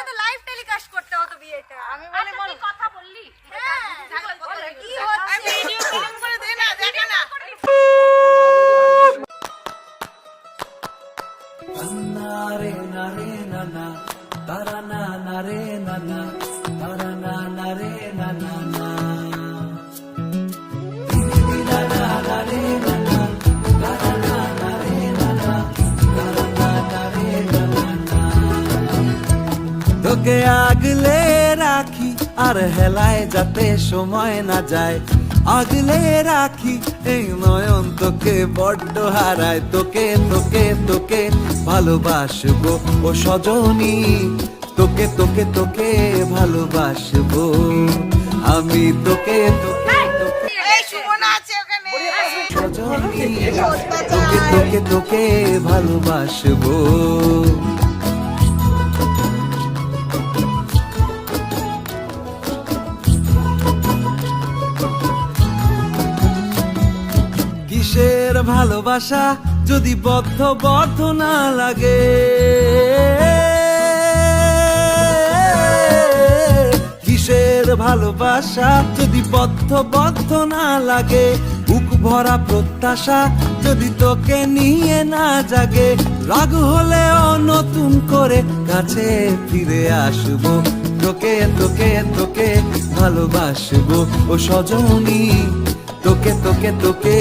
তো live telecast করতে হতো বিয়েটা। আমি বলি বল কথা বললি হ্যাঁ কি হচ্ছে ভিডিও ফিল্ম করে দে না দেখা না নারে নারে নানা তারা না নারে নানা তারা না নারে নানা না নারে নানা তারা না নারে নানা তারা না নারে নানা তোকে আগলে রাখি আর হেলায় যাতে সময় না যায় আগলে রাখি এই নয়ন তোকে বড্ড হারায় তোকে তোকে তোকে ভালোবাসবো ও সজনী তোকে তোকে তোকে ভালোবাসবো আমি তোকে তোকে তোকে এই সুমনা আছে ওখানে সজনী তোকে তোকে তোকে ভালোবাসবো কিসের ভালোবাসা যদি বদ্ধ বদ্ধ না লাগে কিসের ভালোবাসা যদি বদ্ধ বদ্ধ না লাগে বুক ভরা প্রত্যাশা যদি তোকে নিয়ে না জাগে রাগ হলেও নতুন করে কাছে ফিরে আসবো তোকে তোকে তোকে ভালোবাসবো ও সজনী তোকে তোকে তোকে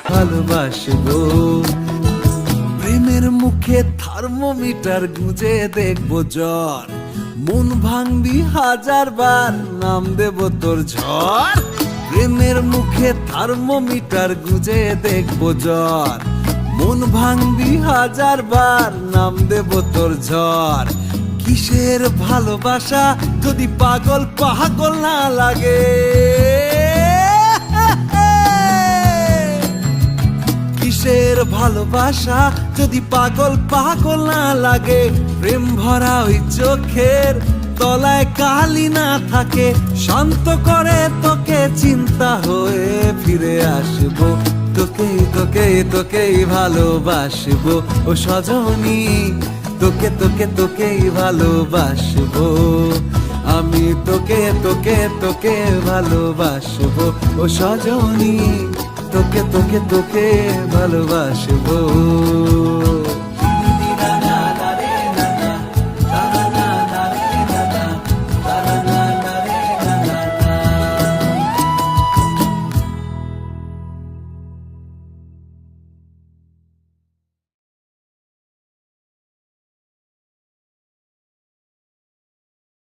ভালোবাসবো প্রেমের মুখে থার্মোমিটার গুঁজে দেখবো জ্বর মন ভাঙবি হাজার বার নাম দেব তোর ঝড় প্রেমের মুখে থার্মোমিটার গুঁজে দেখবো জ্বর মন ভাঙবি হাজার বার নাম দেব তোর ঝড় কিসের ভালোবাসা যদি পাগল পাগল না লাগে কিসের ভালোবাসা যদি পাগল পাগল না লাগে প্রেম ভরা ওই চোখের তলায় কালি না থাকে শান্ত করে তোকে চিন্তা হয়ে ফিরে আসবো তোকে তোকে তোকেই ভালোবাসবো ও সজনী তোকে তোকে তোকেই ভালোবাসবো আমি তোকে তোকে তোকে ভালোবাসবো ও সজনী তোকে তোকে তোকে ভালোবাসবো